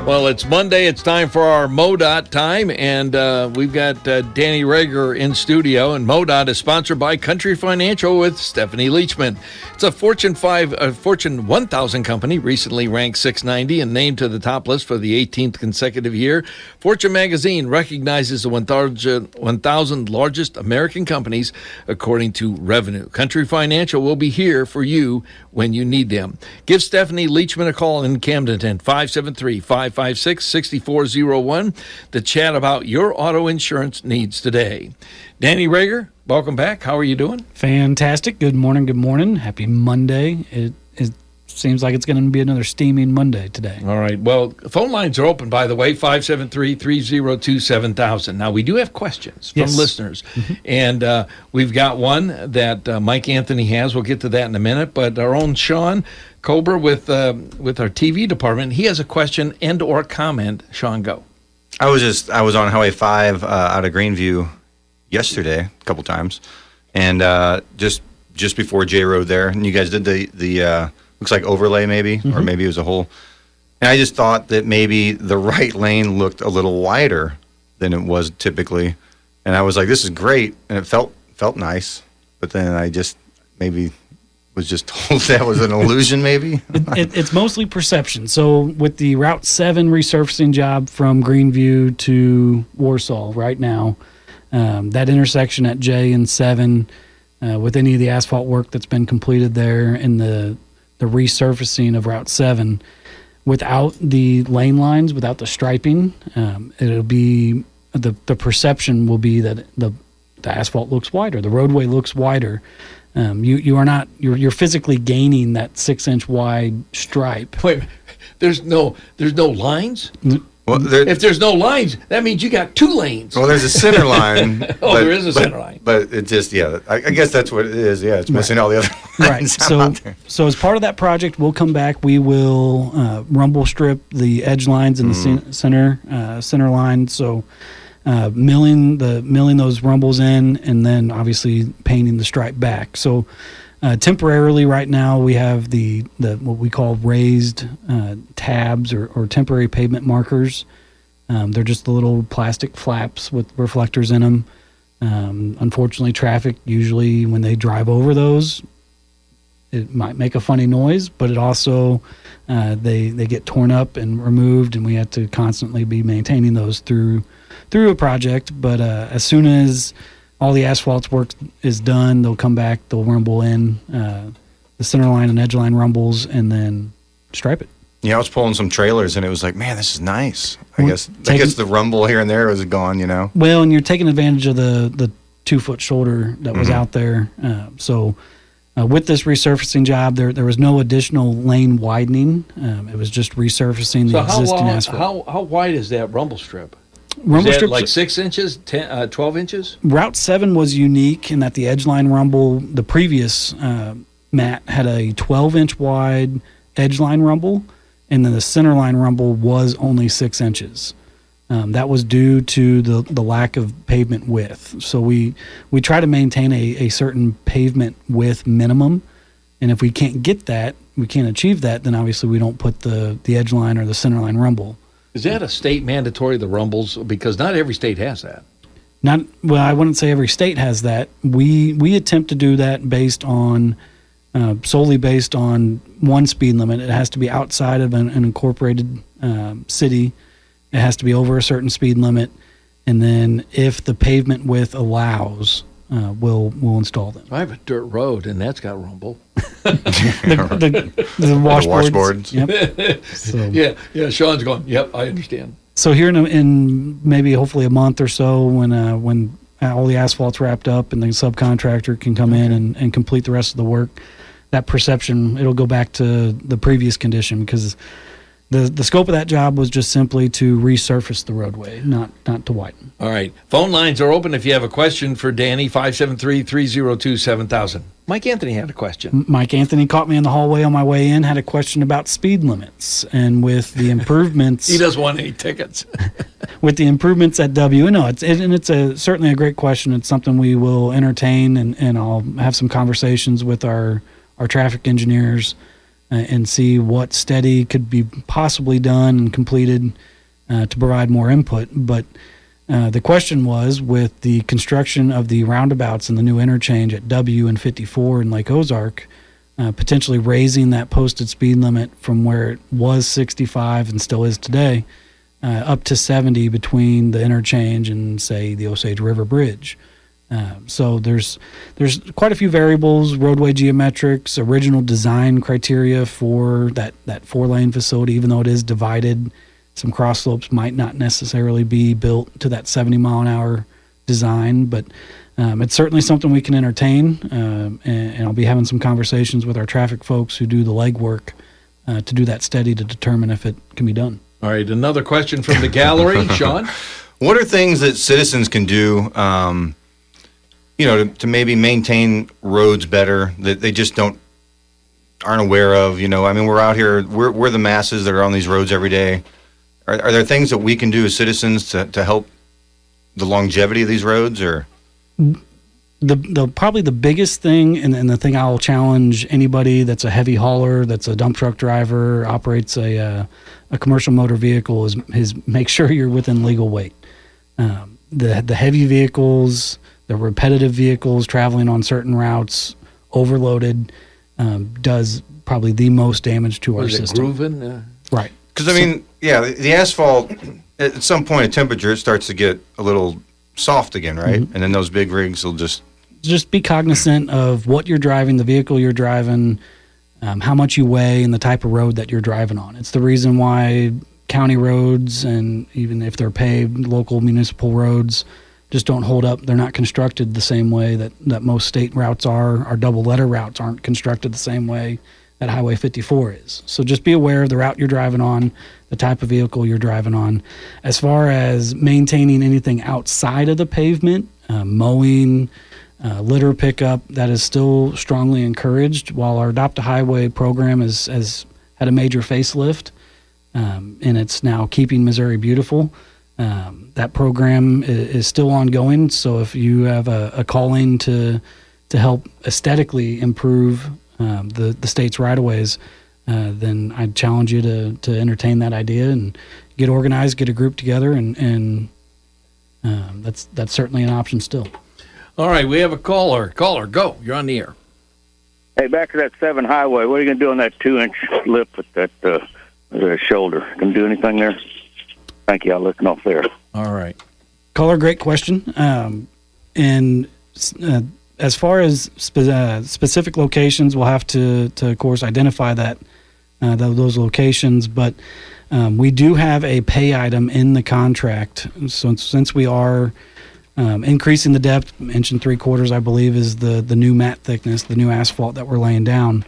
Well, it's Monday. It's time for our MoDOT time, and we've got Danny Rager in studio. And MoDOT is sponsored by Country Financial with Stephanie Leachman. It's a Fortune 1000 company, recently ranked 690 and named to the top list for the 18th consecutive year. Fortune magazine recognizes the 1,000 largest American companies according to revenue. Country Financial will be here for you when you need them. Give Stephanie Leachman a call in Camden, 573-556-6401 to chat about your auto insurance needs today. Danny Rager, welcome back. How are you doing? Fantastic. Good morning. Good morning. Happy Monday. It seems like it's going to be another steaming Monday today. All right. Well, phone lines are open, by the way, 573-302-7000. Now, we do have questions from listeners, and we've got one that Mike Anthony has. We'll get to that in a minute, but our own Sean Kober with our TV department, he has a question and or comment. Sean, go. I was on Highway 5 out of Greenview yesterday a couple times, and just before J Road there, and you guys did the looks like overlay maybe, or maybe it was a whole. And I just thought that maybe the right lane looked a little wider than it was typically, and I was like, "This is great," and it felt nice. But then I just maybe was just told that was an illusion. Maybe it's mostly perception. So with the Route 7 resurfacing job from Greenview to Warsaw right now, that intersection at J and 7, with any of the asphalt work that's been completed there and the resurfacing of Route 7, without the lane lines, without the striping, it'll be the perception will be that the asphalt looks wider, the roadway looks wider. You're physically gaining that 6-inch wide stripe. Wait, there's no lines? Well, if there's no lines, that means you got two lanes. Well, there's a center line. There is a center line. But it just, I guess that's what it is. Yeah, it's missing all the other lines out there. So as part of that project, we'll come back. We will rumble strip the edge lines in the center line. So milling those rumbles in, and then obviously painting the stripe back. So temporarily right now we have the what we call raised tabs or temporary pavement markers. They're just the little plastic flaps with reflectors in them. Unfortunately, traffic usually when they drive over those, it might make a funny noise, but it also they get torn up and removed, and we have to constantly be maintaining those through a project. But as soon as all the asphalt work is done, they'll come back, they'll rumble in the center line and edge line rumbles, and then stripe it. Yeah, I was pulling some trailers, and it was like, man, this is nice. I guess the rumble here and there was gone, Well, and you're taking advantage of the 2-foot shoulder that was out there. So with this resurfacing job, there was no additional lane widening. It was just resurfacing the existing asphalt. How wide is that rumble strip? Rumble is that strips, like 6 inches, 12 inches? Route 7 was unique in that the edgeline rumble, the previous mat had a 12-inch wide edgeline rumble, and then the centerline rumble was only 6 inches. That was due to the lack of pavement width. So we try to maintain a certain pavement width minimum, and if we can't get that, we can't achieve that, then obviously we don't put the edgeline or the centerline rumble. Is that a state mandatory, the rumbles? Because not every state has that. I wouldn't say every state has that. We attempt to do that solely based on one speed limit. It has to be outside of an incorporated city. It has to be over a certain speed limit. And then if the pavement width allows, we'll install them. I have a dirt road, and that's got rumble. the washboards. Yep. So, yeah. Sean's going, yep, I understand. So here in maybe hopefully a month or so, when all the asphalt's wrapped up and the subcontractor can come in and complete the rest of the work, that perception, it'll go back to the previous condition, because the scope of that job was just simply to resurface the roadway, not to widen. All right. Phone lines are open if you have a question for Danny, 573-302-7000. Mike Anthony had a question. Mike Anthony caught me in the hallway on my way in, had a question about speed limits. And with the improvements... He doesn't want any tickets. With the improvements at W, no, it's certainly a great question. It's something we will entertain, and I'll have some conversations with our traffic engineers and see what study could be possibly done and completed to provide more input. But the question was, with the construction of the roundabouts and the new interchange at W and 54 in Lake Ozark, potentially raising that posted speed limit from where it was 65 and still is today, up to 70 between the interchange and, say, the Osage River Bridge. So there's quite a few variables: roadway geometrics, original design criteria for that 4-lane facility. Even though it is divided, some cross slopes might not necessarily be built to that 70-mile-an-hour design, but it's certainly something we can entertain. And I'll be having some conversations with our traffic folks who do the legwork to do that study to determine if it can be done. All right, another question from the gallery, Sean. What are things that citizens can do, to maybe maintain roads better that they just aren't aware of? I mean, we're out here, we're the masses that are on these roads every day. Are there things that we can do as citizens to help the longevity of these roads? Or the probably the biggest thing, and the thing I'll challenge anybody that's a heavy hauler, that's a dump truck driver, operates a commercial motor vehicle, is make sure you're within legal weight. The heavy vehicles, the repetitive vehicles traveling on certain routes, overloaded, does probably the most damage to our system. Grooving? Right. Because, the asphalt, at some point of temperature, it starts to get a little soft again, right? Mm-hmm. And then those big rigs will just be cognizant of what you're driving, the vehicle you're driving, how much you weigh, and the type of road that you're driving on. It's the reason why county roads, and even if they're paved, local municipal roads, just don't hold up. They're not constructed the same way that most state routes are. Our double-letter routes aren't constructed the same way that Highway 54 is. So just be aware of the route you're driving on, the type of vehicle you're driving on. As far as maintaining anything outside of the pavement, mowing, litter pickup, that is still strongly encouraged. While our Adopt a Highway program has had a major facelift, and it's now Keeping Missouri Beautiful, that program is still ongoing. So if you have a calling to help aesthetically improve the state's right-of-ways, then I'd challenge you to entertain that idea and get organized, get a group together, and that's certainly an option still. All right, we have a caller. Caller, go. You're on the air. Hey, back to that 7 highway. What are you going to do on that 2-inch lip at that shoulder? Going to do anything there? Thank you. I'll listen off there. All right. Caller, great question. And as far as specific locations, we'll have to of course, identify those locations. But we do have a pay item in the contract. So since we are increasing the depth, 1 3/4, I believe, is the new mat thickness, the new asphalt that we're laying down.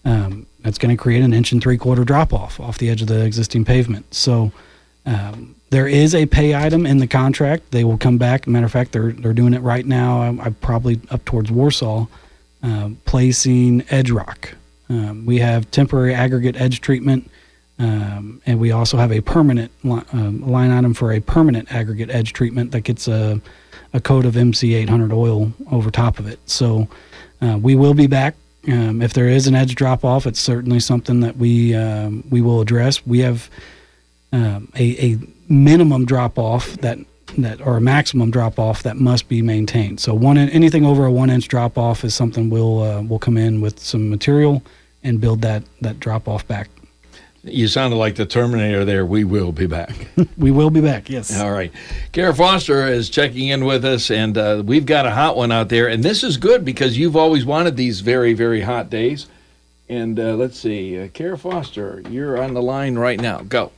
That's going to create an 1 3/4 drop off the edge of the existing pavement. So there is a pay item in the contract. They will come back. Matter of fact, they're doing it right now. I'm probably up towards Warsaw, placing edge rock. We have temporary aggregate edge treatment, and we also have a permanent line item for a permanent aggregate edge treatment that gets a coat of MC 800 oil over top of it. So we will be back. If there is an edge drop off, it's certainly something that we will address. We have a minimum drop off that or a maximum drop off that must be maintained. So anything over a 1-inch drop off is something we'll come in with some material and build that drop off back. You sounded like the Terminator there. We will be back. We will be back, yes. All right. Kara Foster is checking in with us, and we've got a hot one out there. And this is good because you've always wanted these very, very hot days. And let's see. Kara Foster, you're on the line right now. Go.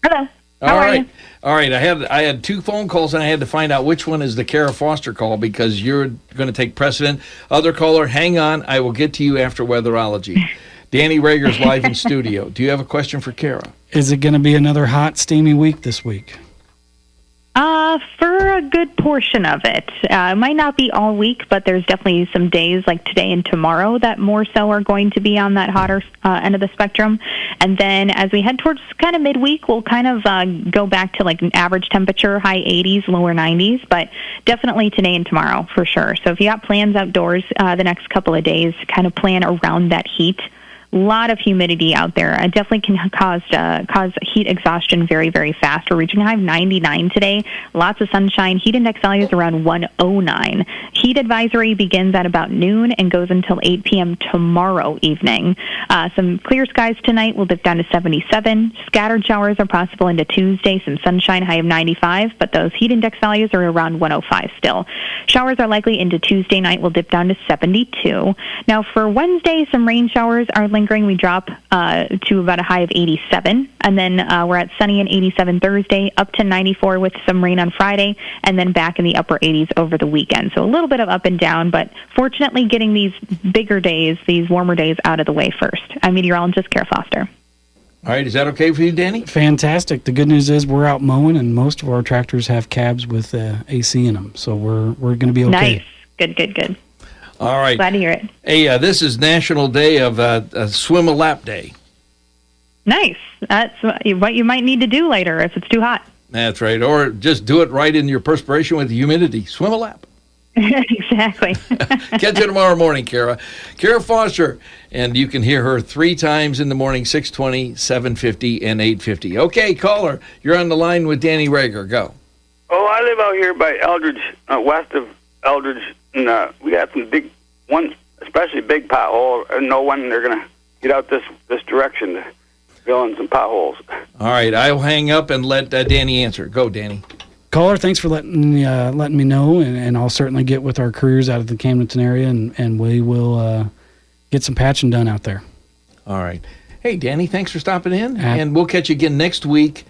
Hello. How are you? All right. I had 2 phone calls, and I had to find out which one is the Kara Foster call because you're going to take precedent. Other caller, hang on. I will get to you after weatherology. Danny Rager's live in studio. Do you have a question for Kara? Is it going to be another hot, steamy week this week? For a good portion of it. It might not be all week, but there's definitely some days like today and tomorrow that more so are going to be on that hotter end of the spectrum. And then as we head towards kind of midweek, we'll kind of go back to like an average temperature, high 80s, lower 90s, but definitely today and tomorrow for sure. So if you got plans outdoors the next couple of days, kind of plan around that heat. A lot of humidity out there. It definitely can cause heat exhaustion very, very fast. We're reaching a high of 99 today. Lots of sunshine. Heat index value is around 109. Heat advisory begins at about noon and goes until 8 p.m. tomorrow evening. Some clear skies tonight will dip down to 77. Scattered showers are possible into Tuesday. Some sunshine, high of 95, but those heat index values are around 105 still. Showers are likely into Tuesday night. Will dip down to 72. Now for Wednesday, some rain showers are lingering. We drop to about a high of 87, and then we're at sunny and 87 Thursday, up to 94 with some rain on Friday, and then back in the upper 80s over the weekend. So a little bit of up and down, but fortunately getting these bigger days, these warmer days out of the way first. I'm meteorologist Kara Foster. All right, is that okay for you, Danny? Fantastic. The good news is we're out mowing, and most of our tractors have cabs with AC in them, so we're going to be okay. Nice. Good. All right. Glad to hear it. Hey, this is National Day of Swim a Lap Day. Nice. That's what you might need to do later if it's too hot. That's right. Or just do it right in your perspiration with the humidity. Swim a lap. Exactly. Catch you tomorrow morning, Kara. Kara Foster, and you can hear her 3 times in the morning, 6:20, 7:50, and 8:50. Okay, caller, you're on the line with Danny Rager. Go. Oh, I live out here by Eldridge, west of Eldridge, and we got some big, one especially big pothole. I know when they're going to get out this direction to fill in some potholes. All right, I'll hang up and let Danny answer. Go, Danny. Caller, thanks for letting me know, and I'll certainly get with our crews out of the Camden area, and we will get some patching done out there. All right. Hey, Danny, thanks for stopping in, and we'll catch you again next week.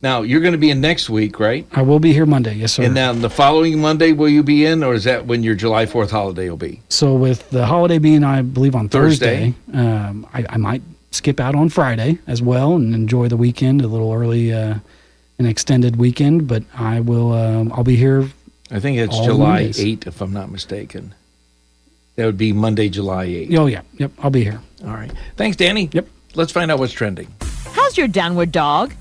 Now, you're going to be in next week, right? I will be here Monday, yes, sir. And now the following Monday, will you be in, or is that when your July 4th holiday will be? So with the holiday being, I believe, on Thursday, I might skip out on Friday as well and enjoy the weekend a little early, an extended weekend. But I will. I'll be here. I think it's July 8th, if I'm not mistaken. That would be Monday, July 8th. Oh, yeah. Yep, I'll be here. All right. Thanks, Danny. Yep. Let's find out what's trending. How's your downward dog?